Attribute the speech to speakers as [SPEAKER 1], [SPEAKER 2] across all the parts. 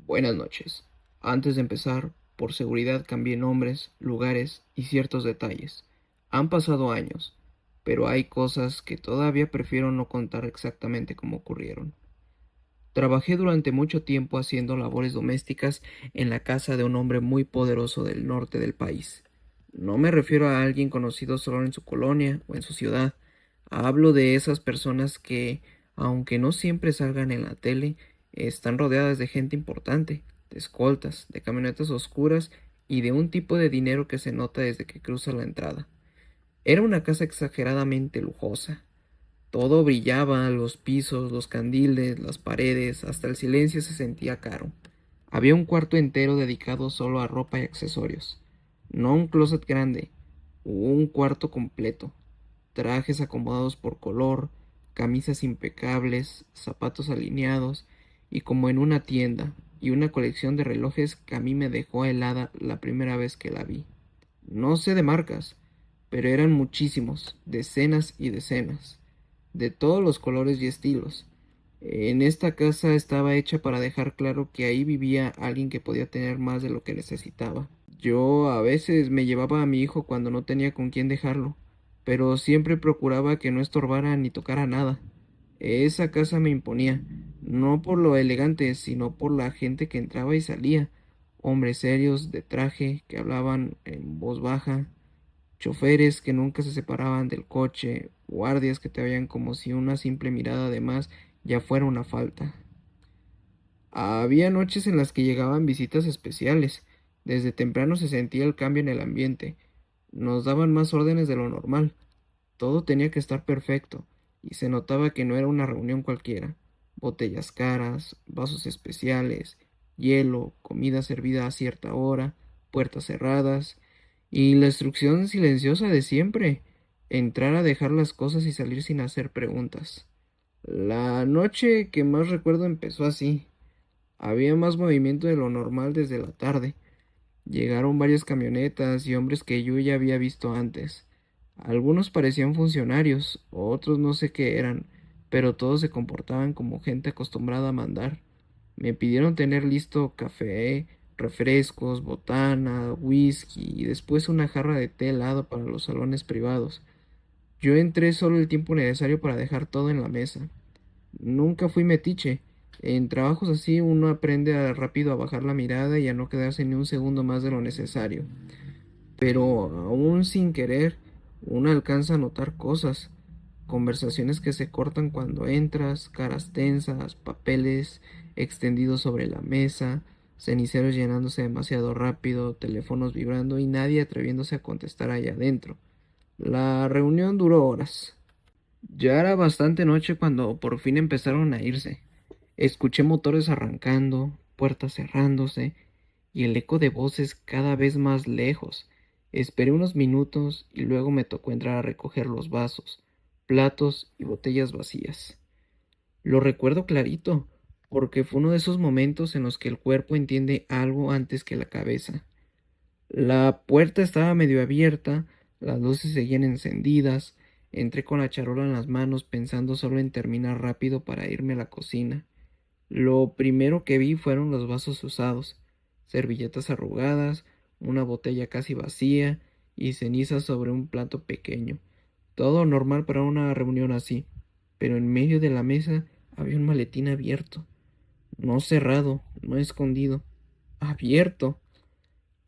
[SPEAKER 1] Buenas noches. Antes de empezar, por seguridad cambié nombres, lugares y ciertos detalles. Han pasado años, pero hay cosas que todavía prefiero no contar exactamente cómo ocurrieron. Trabajé durante mucho tiempo haciendo labores domésticas en la casa de un hombre muy poderoso del norte del país. No me refiero a alguien conocido solo en su colonia o en su ciudad. Hablo de esas personas que, aunque no siempre salgan en la tele, están rodeadas de gente importante, de escoltas, de camionetas oscuras y de un tipo de dinero que se nota desde que cruza la entrada. Era una casa exageradamente lujosa. Todo brillaba, los pisos, los candiles, las paredes, hasta el silencio se sentía caro. Había un cuarto entero dedicado solo a ropa y accesorios. No un closet grande, un cuarto completo. Trajes acomodados por color, camisas impecables, zapatos alineados, y como en una tienda, y una colección de relojes que a mí me dejó helada la primera vez que la vi. No sé de marcas, pero eran muchísimos, decenas y decenas, de todos los colores y estilos. En esta casa estaba hecha para dejar claro que ahí vivía alguien que podía tener más de lo que necesitaba. Yo a veces me llevaba a mi hijo cuando no tenía con quién dejarlo, pero siempre procuraba que no estorbara ni tocara nada. Esa casa me imponía, no por lo elegante, sino por la gente que entraba y salía. Hombres serios, de traje, que hablaban en voz baja, choferes que nunca se separaban del coche, guardias que te veían como si una simple mirada de más ya fuera una falta. Había noches en las que llegaban visitas especiales. Desde temprano se sentía el cambio en el ambiente. Nos daban más órdenes de lo normal. Todo tenía que estar perfecto, y se notaba que no era una reunión cualquiera. Botellas caras, vasos especiales, hielo, comida servida a cierta hora, puertas cerradas, y la instrucción silenciosa de siempre: entrar a dejar las cosas y salir sin hacer preguntas. La noche que más recuerdo empezó así. Había más movimiento de lo normal desde la tarde. Llegaron varias camionetas y hombres que yo ya había visto antes. Algunos parecían funcionarios, otros no sé qué eran, pero todos se comportaban como gente acostumbrada a mandar. Me pidieron tener listo café, refrescos, botana, whisky y después una jarra de té helado para los salones privados. Yo entré solo el tiempo necesario para dejar todo en la mesa. Nunca fui metiche. En trabajos así uno aprende rápido a bajar la mirada y a no quedarse ni un segundo más de lo necesario. Pero aún sin querer, uno alcanza a notar cosas. Conversaciones que se cortan cuando entras, caras tensas, papeles extendidos sobre la mesa, ceniceros llenándose demasiado rápido, teléfonos vibrando y nadie atreviéndose a contestar allá adentro. La reunión duró horas. Ya era bastante noche cuando por fin empezaron a irse. Escuché motores arrancando, puertas cerrándose y el eco de voces cada vez más lejos. Esperé unos minutos y luego me tocó entrar a recoger los vasos, platos y botellas vacías. Lo recuerdo clarito, porque fue uno de esos momentos en los que el cuerpo entiende algo antes que la cabeza. La puerta estaba medio abierta, las luces seguían encendidas. Entré con la charola en las manos pensando solo en terminar rápido para irme a la cocina. Lo primero que vi fueron los vasos usados, servilletas arrugadas, una botella casi vacía y cenizas sobre un plato pequeño. Todo normal para una reunión así, pero en medio de la mesa había un maletín abierto, no cerrado, no escondido, abierto.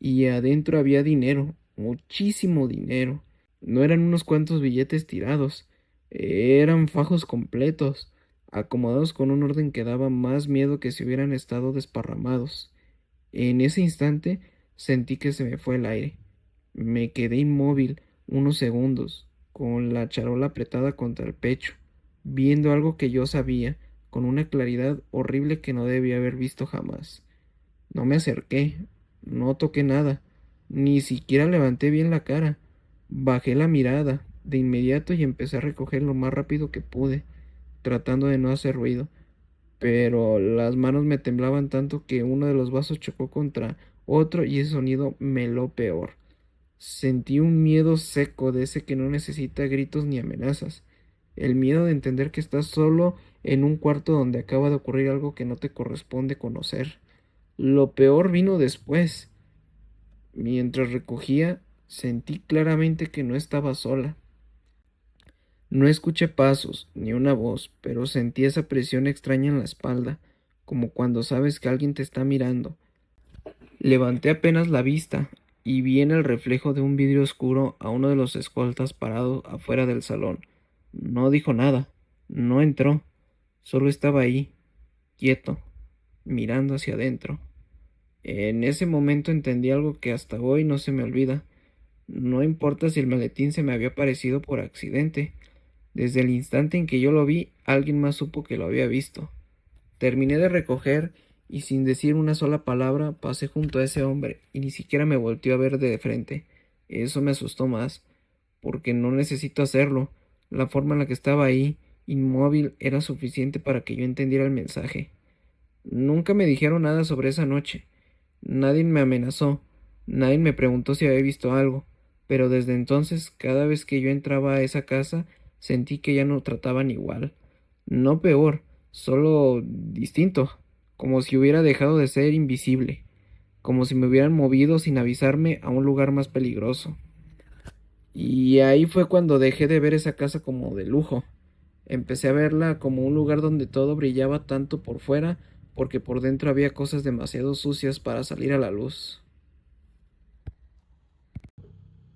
[SPEAKER 1] Y adentro había dinero, muchísimo dinero. No eran unos cuantos billetes tirados, eran fajos completos, acomodados con un orden que daba más miedo que si hubieran estado desparramados. En ese instante sentí que se me fue el aire. Me quedé inmóvil unos segundos, con la charola apretada contra el pecho, viendo algo que yo sabía, con una claridad horrible que no debía haber visto jamás. No me acerqué, no toqué nada, ni siquiera levanté bien la cara. Bajé la mirada de inmediato y empecé a recoger lo más rápido que pude, tratando de no hacer ruido. Pero las manos me temblaban tanto que uno de los vasos chocó contra otro y ese sonido me lo peor. Sentí un miedo seco de ese que no necesita gritos ni amenazas. El miedo de entender que estás solo en un cuarto donde acaba de ocurrir algo que no te corresponde conocer. Lo peor vino después. Mientras recogía, sentí claramente que no estaba sola. No escuché pasos ni una voz, pero sentí esa presión extraña en la espalda, como cuando sabes que alguien te está mirando. Levanté apenas la vista y vi en el reflejo de un vidrio oscuro a uno de los escoltas parado afuera del salón. No dijo nada, no entró, solo estaba ahí, quieto, mirando hacia adentro. En ese momento entendí algo que hasta hoy no se me olvida. No importa si el maletín se me había aparecido por accidente. Desde el instante en que yo lo vi, alguien más supo que lo había visto. Terminé de recoger y sin decir una sola palabra pasé junto a ese hombre y ni siquiera me volteó a ver de frente. Eso me asustó más, porque no necesito hacerlo. La forma en la que estaba ahí, inmóvil, era suficiente para que yo entendiera el mensaje. Nunca me dijeron nada sobre esa noche. Nadie me amenazó, nadie me preguntó si había visto algo, pero desde entonces, cada vez que yo entraba a esa casa, sentí que ya no trataban igual. No peor, solo distinto, como si hubiera dejado de ser invisible, como si me hubieran movido sin avisarme a un lugar más peligroso. Y ahí fue cuando dejé de ver esa casa como de lujo. Empecé a verla como un lugar donde todo brillaba tanto por fuera, porque por dentro había cosas demasiado sucias para salir a la luz.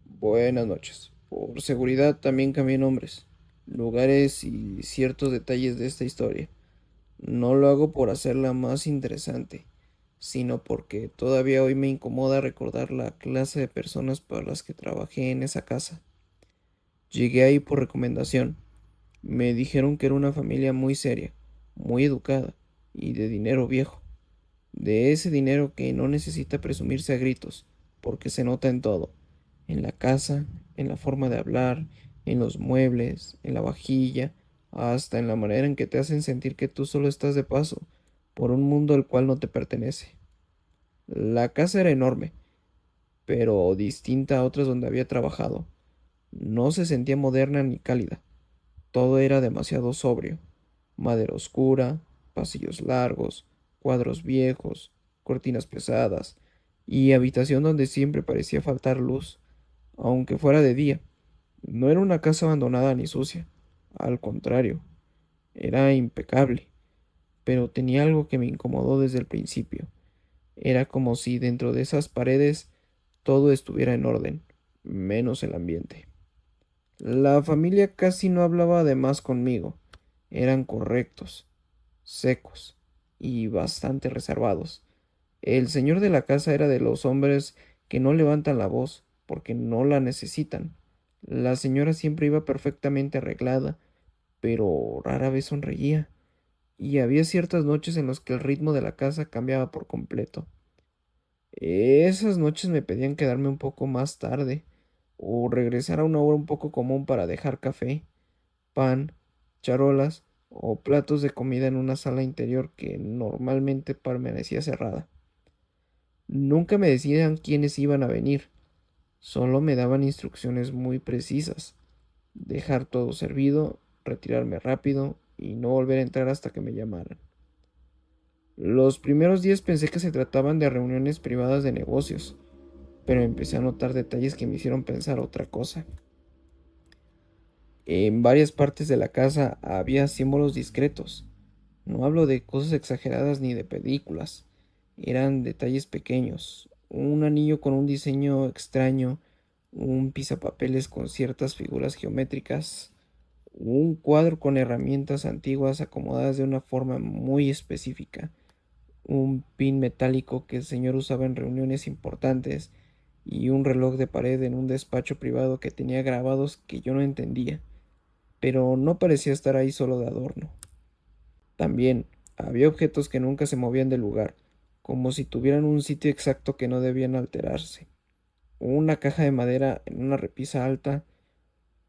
[SPEAKER 1] Buenas noches. Por seguridad también cambié nombres, lugares y ciertos detalles de esta historia. No lo hago por hacerla más interesante, sino porque todavía hoy me incomoda recordar la clase de personas para las que trabajé en esa casa. Llegué ahí por recomendación. Me dijeron que era una familia muy seria, muy educada y de dinero viejo. De ese dinero que no necesita presumirse a gritos, porque se nota en todo, en la casa, en la forma de hablar, en los muebles, en la vajilla, hasta en la manera en que te hacen sentir que tú solo estás de paso por un mundo al cual no te pertenece. La casa era enorme, pero distinta a otras donde había trabajado. No se sentía moderna ni cálida. Todo era demasiado sobrio. Madera oscura, pasillos largos, cuadros viejos, cortinas pesadas y habitación donde siempre parecía faltar luz, aunque fuera de día. No era una casa abandonada ni sucia. Al contrario, era impecable, pero tenía algo que me incomodó desde el principio. Era como si dentro de esas paredes todo estuviera en orden, menos el ambiente. La familia casi no hablaba de más conmigo. Eran correctos, secos y bastante reservados. El señor de la casa era de los hombres que no levantan la voz porque no la necesitan. La señora siempre iba perfectamente arreglada, pero rara vez sonreía, y había ciertas noches en las que el ritmo de la casa cambiaba por completo. Esas noches me pedían quedarme un poco más tarde o regresar a una hora un poco común para dejar café, pan, charolas o platos de comida en una sala interior que normalmente permanecía cerrada. Nunca me decían quiénes iban a venir, solo me daban instrucciones muy precisas: dejar todo servido, retirarme rápido y no volver a entrar hasta que me llamaran. Los primeros días pensé que se trataban de reuniones privadas de negocios, pero empecé a notar detalles que me hicieron pensar otra cosa. En varias partes de la casa había símbolos discretos. No hablo de cosas exageradas ni de películas. Eran detalles pequeños. Un anillo con un diseño extraño, un pisapapeles con ciertas figuras geométricas, un cuadro con herramientas antiguas acomodadas de una forma muy específica, un pin metálico que el señor usaba en reuniones importantes y un reloj de pared en un despacho privado que tenía grabados que yo no entendía, pero no parecía estar ahí solo de adorno. También había objetos que nunca se movían del lugar, como si tuvieran un sitio exacto que no debían alterarse. Una caja de madera en una repisa alta,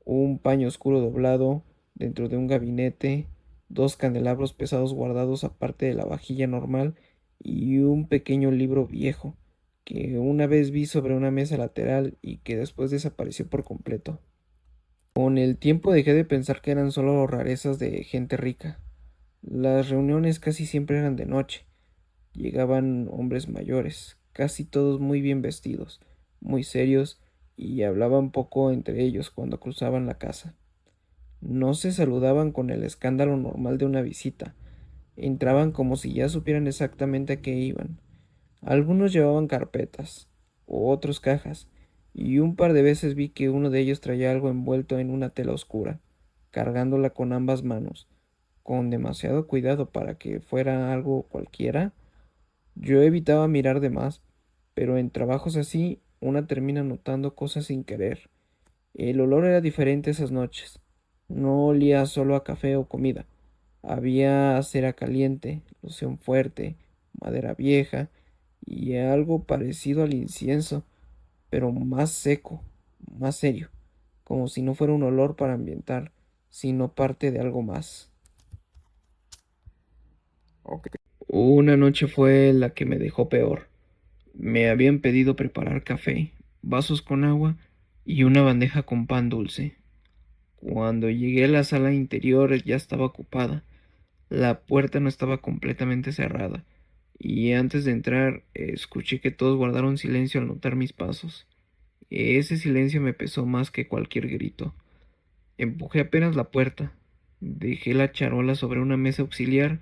[SPEAKER 1] un paño oscuro doblado dentro de un gabinete, dos candelabros pesados guardados aparte de la vajilla normal y un pequeño libro viejo que una vez vi sobre una mesa lateral y que después desapareció por completo. Con el tiempo dejé de pensar que eran solo rarezas de gente rica. Las reuniones casi siempre eran de noche, Llegaban hombres mayores, casi todos muy bien vestidos, muy serios, y hablaban poco entre ellos cuando cruzaban la casa. No se saludaban con el escándalo normal de una visita. Entraban como si ya supieran exactamente a qué iban. Algunos llevaban carpetas, otros cajas, y un par de veces vi que uno de ellos traía algo envuelto en una tela oscura, cargándola con ambas manos, con demasiado cuidado para que fuera algo cualquiera. Yo evitaba mirar de más, pero en trabajos así una termina notando cosas sin querer. El olor era diferente esas noches. No olía solo a café o comida. Había cera caliente, loción fuerte, madera vieja y algo parecido al incienso, pero más seco, más serio, como si no fuera un olor para ambientar, sino parte de algo más. Ok. Una noche fue la que me dejó peor. Me habían pedido preparar café, vasos con agua y una bandeja con pan dulce. Cuando llegué a la sala interior ya estaba ocupada. La puerta no estaba completamente cerrada, y antes de entrar escuché que todos guardaron silencio al notar mis pasos. Ese silencio me pesó más que cualquier grito. Empujé apenas la puerta, dejé la charola sobre una mesa auxiliar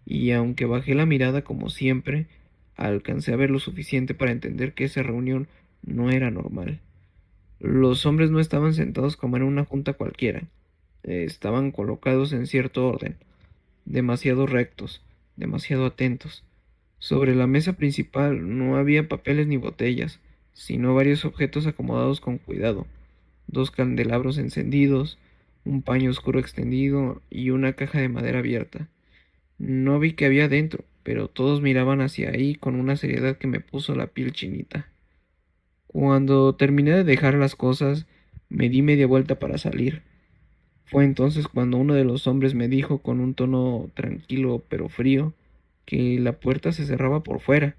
[SPEAKER 1] y aunque bajé la mirada como siempre, alcancé a ver lo suficiente para entender que esa reunión no era normal. Los hombres no estaban sentados como en una junta cualquiera, estaban colocados en cierto orden, demasiado rectos, demasiado atentos. Sobre la mesa principal no había papeles ni botellas, sino varios objetos acomodados con cuidado, dos candelabros encendidos, un paño oscuro extendido y una caja de madera abierta. No vi qué había dentro, pero todos miraban hacia ahí con una seriedad que me puso la piel chinita. Cuando terminé de dejar las cosas, me di media vuelta para salir. Fue entonces cuando uno de los hombres me dijo con un tono tranquilo pero frío que la puerta se cerraba por fuera.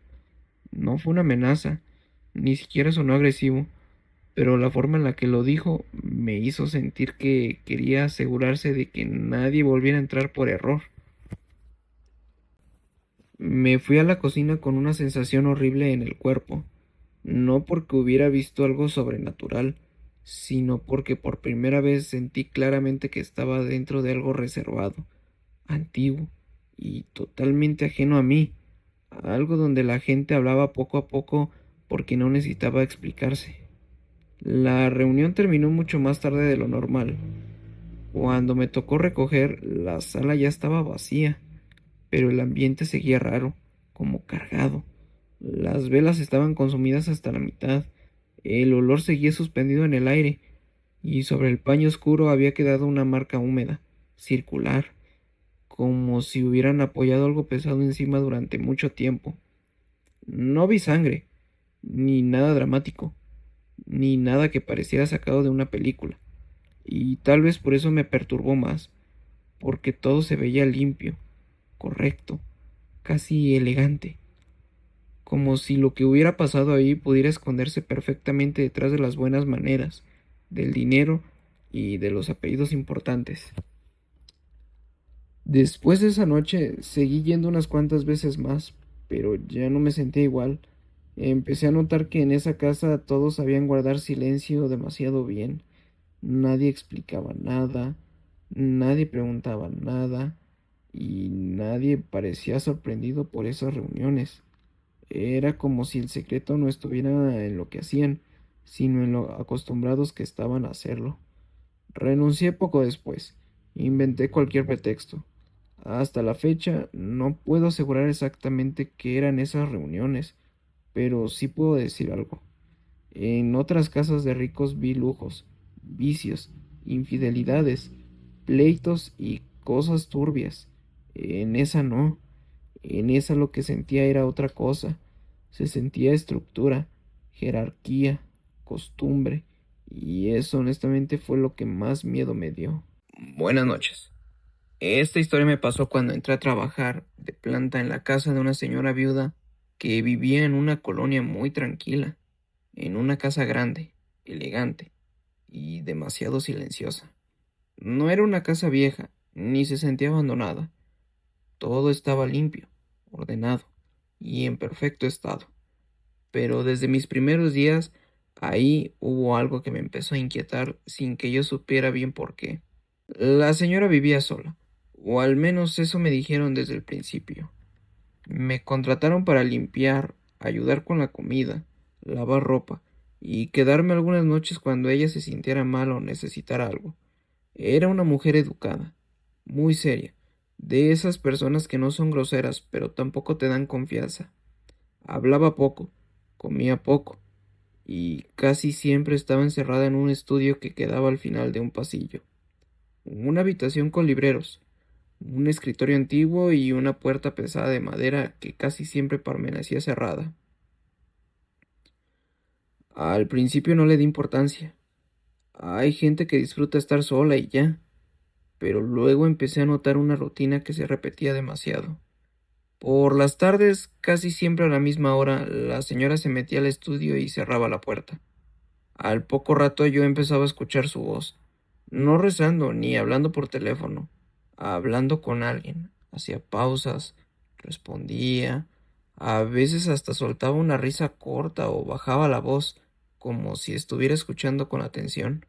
[SPEAKER 1] No fue una amenaza, ni siquiera sonó agresivo, pero la forma en la que lo dijo me hizo sentir que quería asegurarse de que nadie volviera a entrar por error. Me fui a la cocina con una sensación horrible en el cuerpo, no porque hubiera visto algo sobrenatural, sino porque por primera vez sentí claramente que estaba dentro de algo reservado, antiguo y totalmente ajeno a mí, algo donde la gente hablaba poco a poco porque no necesitaba explicarse. La reunión terminó mucho más tarde de lo normal. Cuando me tocó recoger, la sala ya estaba vacía, pero el ambiente seguía raro, como cargado. Las velas estaban consumidas hasta la mitad, el olor seguía suspendido en el aire, y sobre el paño oscuro había quedado una marca húmeda, circular, como si hubieran apoyado algo pesado encima durante mucho tiempo. No vi sangre, ni nada dramático, ni nada que pareciera sacado de una película, y tal vez por eso me perturbó más, porque todo se veía limpio, correcto, casi elegante, como si lo que hubiera pasado ahí pudiera esconderse perfectamente detrás de las buenas maneras, del dinero y de los apellidos importantes. Después de esa noche seguí yendo unas cuantas veces más, pero ya no me sentía igual. Empecé a notar que en esa casa todos sabían guardar silencio demasiado bien. Nadie explicaba nada, nadie preguntaba nada y nadie parecía sorprendido por esas reuniones. Era como si el secreto no estuviera en lo que hacían, sino en lo acostumbrados que estaban a hacerlo. Renuncié poco después. Inventé cualquier pretexto. Hasta la fecha no puedo asegurar exactamente qué eran esas reuniones, pero sí puedo decir algo. En otras casas de ricos vi lujos, vicios, infidelidades, pleitos y cosas turbias. En esa no. En esa lo que sentía era otra cosa. Se sentía estructura, jerarquía, costumbre, y eso honestamente fue lo que más miedo me dio. Buenas noches. Esta historia me pasó cuando entré a trabajar de planta en la casa de una señora viuda que vivía en una colonia muy tranquila, en una casa grande, elegante y demasiado silenciosa. No era una casa vieja, ni se sentía abandonada. Todo estaba limpio, ordenado. y en perfecto estado. Pero desde mis primeros días, ahí hubo algo que me empezó a inquietar sin que yo supiera bien por qué. La señora vivía sola, o al menos eso me dijeron desde el principio. Me contrataron para limpiar, ayudar con la comida, lavar ropa y quedarme algunas noches cuando ella se sintiera mal o necesitara algo. Era una mujer educada, muy seria, de esas personas que no son groseras, pero tampoco te dan confianza. Hablaba poco, comía poco, y casi siempre estaba encerrada en un estudio que quedaba al final de un pasillo. Una habitación con libreros, un escritorio antiguo y una puerta pesada de madera que casi siempre permanecía cerrada. Al principio no le di importancia. Hay gente que disfruta estar sola y ya, pero luego empecé a notar una rutina que se repetía demasiado. Por las tardes, casi siempre a la misma hora, la señora se metía al estudio y cerraba la puerta. Al poco rato yo empezaba a escuchar su voz, no rezando ni hablando por teléfono, hablando con alguien. Hacía pausas, respondía, a veces hasta soltaba una risa corta o bajaba la voz, como si estuviera escuchando con atención.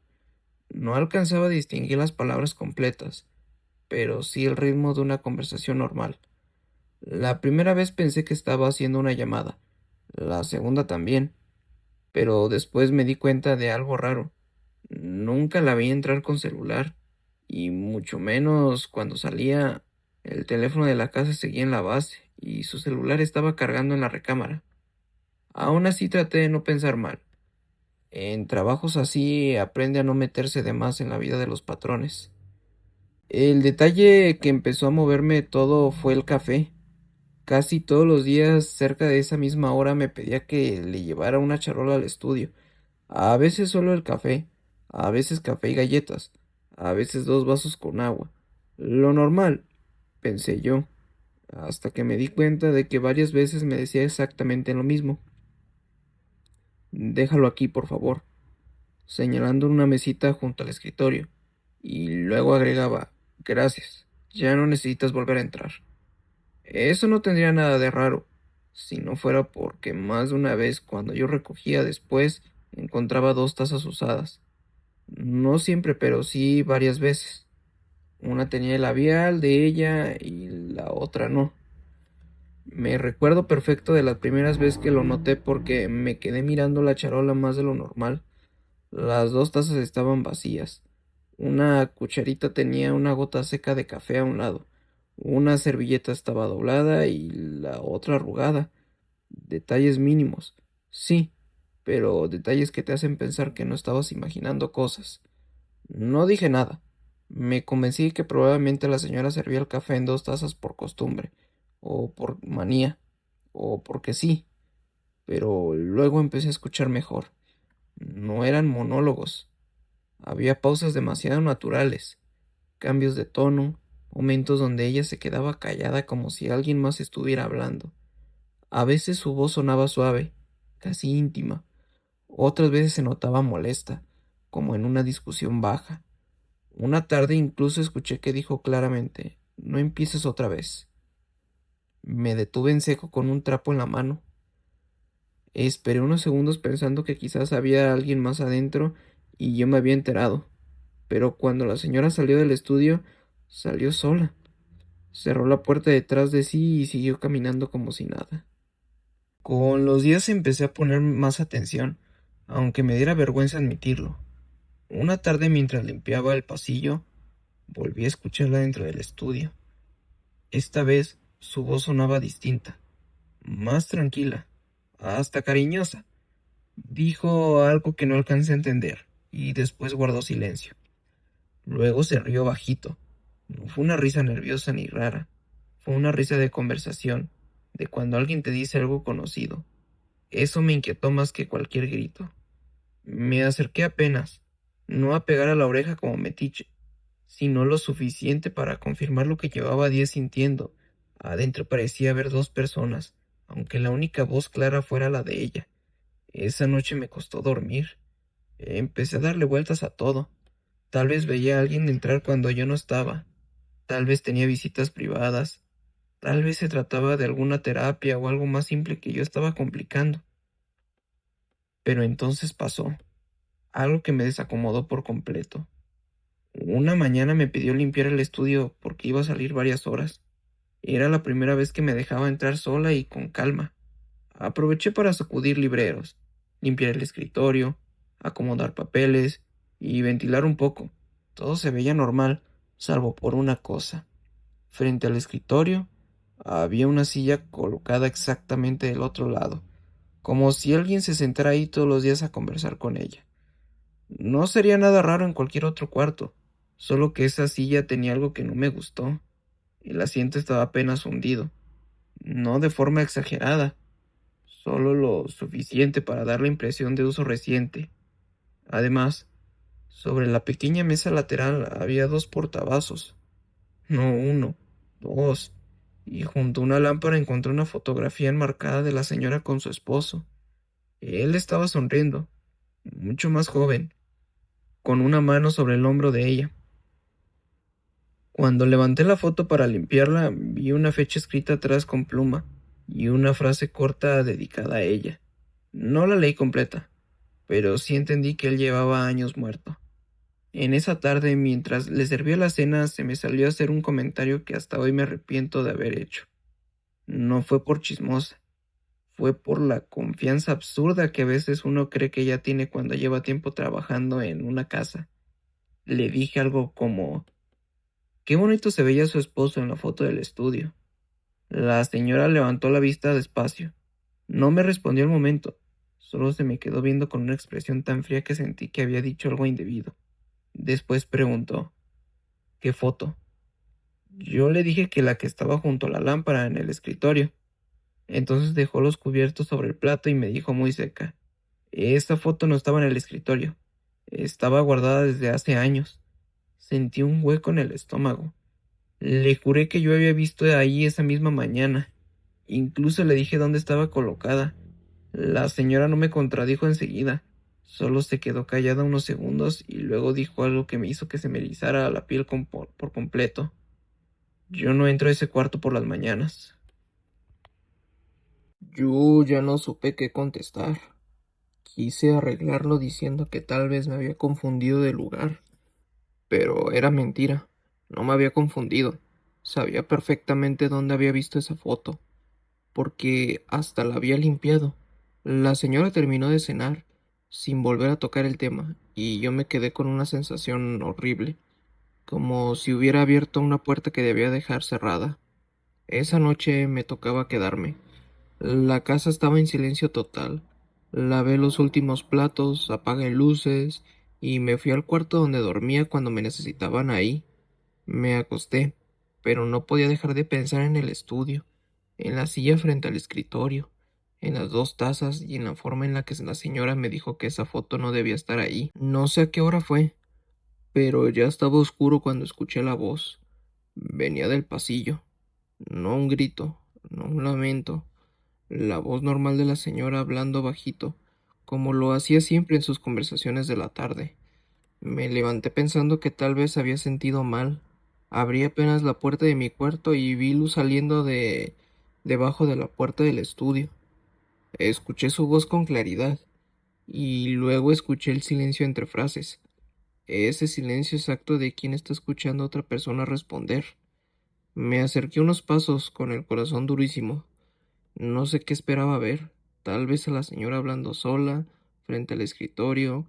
[SPEAKER 1] No alcanzaba a distinguir las palabras completas, pero sí el ritmo de una conversación normal. La primera vez pensé que estaba haciendo una llamada, la segunda también, pero después me di cuenta de algo raro. Nunca la vi entrar con celular, y mucho menos cuando salía. El teléfono de la casa seguía en la base, y su celular estaba cargando en la recámara. Aún así traté de no pensar mal. En trabajos así aprende a no meterse de más en la vida de los patrones. El detalle que empezó a moverme todo fue el café. Casi todos los días, cerca de esa misma hora, me pedía que le llevara una charola al estudio. A veces solo el café, a veces café y galletas, a veces 2 vasos con agua. Lo normal, pensé yo, hasta que me di cuenta de que varias veces me decía exactamente lo mismo. Déjalo aquí, por favor, señalando una mesita junto al escritorio, y luego agregaba, gracias, ya no necesitas volver a entrar. Eso no tendría nada de raro, si no fuera porque más de una vez cuando yo recogía después encontraba 2 tazas usadas. No siempre, pero sí varias veces. Una tenía el labial de ella y la otra no. Me recuerdo perfecto de las primeras veces que lo noté porque me quedé mirando la charola más de lo normal. Las 2 tazas estaban vacías. Una cucharita tenía una gota seca de café a un lado. Una servilleta estaba doblada y la otra arrugada. Detalles mínimos, sí, pero detalles que te hacen pensar que no estabas imaginando cosas. No dije nada. Me convencí que probablemente la señora servía el café en 2 tazas por costumbre, o por manía, o porque sí, pero luego empecé a escuchar mejor. No eran monólogos. Había pausas demasiado naturales, cambios de tono, momentos donde ella se quedaba callada como si alguien más estuviera hablando. A veces su voz sonaba suave, casi íntima, otras veces se notaba molesta, como en una discusión baja. Una tarde incluso escuché que dijo claramente, no empieces otra vez. Me detuve en seco con un trapo en la mano. Esperé unos segundos pensando que quizás había alguien más adentro y yo me había enterado. Pero cuando la señora salió del estudio, salió sola. Cerró la puerta detrás de sí y siguió caminando como si nada. Con los días empecé a poner más atención, aunque me diera vergüenza admitirlo. Una tarde mientras limpiaba el pasillo, volví a escucharla dentro del estudio. Esta vez su voz sonaba distinta, más tranquila, hasta cariñosa. Dijo algo que no alcancé a entender, y después guardó silencio. Luego se rió bajito. No fue una risa nerviosa ni rara, fue una risa de conversación, de cuando alguien te dice algo conocido. Eso me inquietó más que cualquier grito. Me acerqué apenas, no a pegar a la oreja como metiche, sino lo suficiente para confirmar lo que llevaba días sintiendo. Adentro parecía haber 2 personas, aunque la única voz clara fuera la de ella. Esa noche me costó dormir. Empecé a darle vueltas a todo. Tal vez veía a alguien entrar cuando yo no estaba. Tal vez tenía visitas privadas. Tal vez se trataba de alguna terapia o algo más simple que yo estaba complicando. Pero entonces pasó algo que me desacomodó por completo. Una mañana me pidió limpiar el estudio porque iba a salir varias horas. Era la primera vez que me dejaba entrar sola y con calma. Aproveché para sacudir libreros, limpiar el escritorio, acomodar papeles y ventilar un poco. Todo se veía normal, salvo por una cosa. Frente al escritorio había una silla colocada exactamente del otro lado, como si alguien se sentara ahí todos los días a conversar con ella. No sería nada raro en cualquier otro cuarto, solo que esa silla tenía algo que no me gustó. El asiento estaba apenas hundido, no de forma exagerada, solo lo suficiente para dar la impresión de uso reciente. Además, sobre la pequeña mesa lateral había dos portavasos, no uno, dos, y junto a una lámpara encontré una fotografía enmarcada de la señora con su esposo. Él estaba sonriendo, mucho más joven, con una mano sobre el hombro de ella. Cuando levanté la foto para limpiarla, vi una fecha escrita atrás con pluma y una frase corta dedicada a ella. No la leí completa, pero sí entendí que él llevaba años muerto. En esa tarde, mientras le servía la cena, se me salió a hacer un comentario que hasta hoy me arrepiento de haber hecho. No fue por chismosa, fue por la confianza absurda que a veces uno cree que ya tiene cuando lleva tiempo trabajando en una casa. Le dije algo como: qué bonito se veía su esposo en la foto del estudio. La señora levantó la vista despacio. No me respondió al momento, solo se me quedó viendo con una expresión tan fría que sentí que había dicho algo indebido. Después preguntó: ¿qué foto? Yo le dije que la que estaba junto a la lámpara en el escritorio. Entonces dejó los cubiertos sobre el plato y me dijo muy seca: esa foto no estaba en el escritorio. Estaba guardada desde hace años. Sentí un hueco en el estómago. Le juré que yo había visto ahí esa misma mañana. Incluso le dije dónde estaba colocada. La señora no me contradijo enseguida. Solo se quedó callada unos segundos y luego dijo algo que me hizo que se me erizara la piel por completo. Yo no entro a ese cuarto por las mañanas. Yo ya no supe qué contestar. Quise arreglarlo diciendo que tal vez me había confundido de lugar, pero era mentira. No me había confundido. Sabía perfectamente dónde había visto esa foto, porque hasta la había limpiado. La señora terminó de cenar, sin volver a tocar el tema, y yo me quedé con una sensación horrible, como si hubiera abierto una puerta que debía dejar cerrada. Esa noche me tocaba quedarme. La casa estaba en silencio total. Lavé los últimos platos, apagué luces y me fui al cuarto donde dormía cuando me necesitaban ahí. Me acosté, pero no podía dejar de pensar en el estudio, en la silla frente al escritorio, en las dos tazas y en la forma en la que la señora me dijo que esa foto no debía estar ahí. No sé a qué hora fue, pero ya estaba oscuro cuando escuché la voz. Venía del pasillo. No un grito, no un lamento. La voz normal de la señora hablando bajito, como lo hacía siempre en sus conversaciones de la tarde. Me levanté pensando que tal vez había sentido mal. Abrí apenas la puerta de mi cuarto y vi luz saliendo de debajo de la puerta del estudio. Escuché su voz con claridad y luego escuché el silencio entre frases. Ese silencio exacto de quien está escuchando a otra persona responder. Me acerqué unos pasos con el corazón durísimo. No sé qué esperaba ver. Tal vez a la señora hablando sola, frente al escritorio,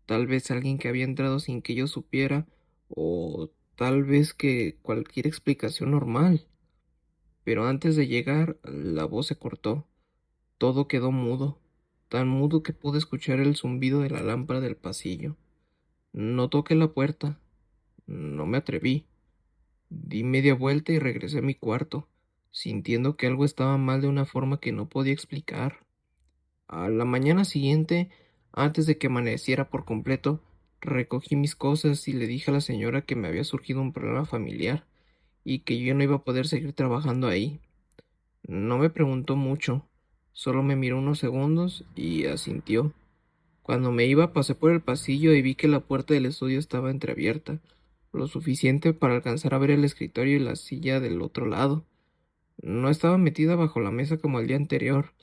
[SPEAKER 1] tal vez alguien que había entrado sin que yo supiera, o tal vez que cualquier explicación normal. Pero antes de llegar, la voz se cortó. Todo quedó mudo, tan mudo que pude escuchar el zumbido de la lámpara del pasillo. No toqué la puerta, no me atreví. Di media vuelta y regresé a mi cuarto, sintiendo que algo estaba mal de una forma que no podía explicar. A la mañana siguiente, antes de que amaneciera por completo, recogí mis cosas y le dije a la señora que me había surgido un problema familiar y que yo no iba a poder seguir trabajando ahí. No me preguntó mucho, solo me miró unos segundos y asintió. Cuando me iba, pasé por el pasillo y vi que la puerta del estudio estaba entreabierta, lo suficiente para alcanzar a ver el escritorio y la silla del otro lado. No estaba metida bajo la mesa como el día anterior,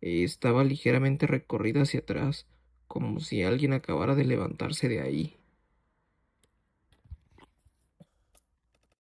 [SPEAKER 1] estaba ligeramente recorrida hacia atrás, como si alguien acabara de levantarse de ahí.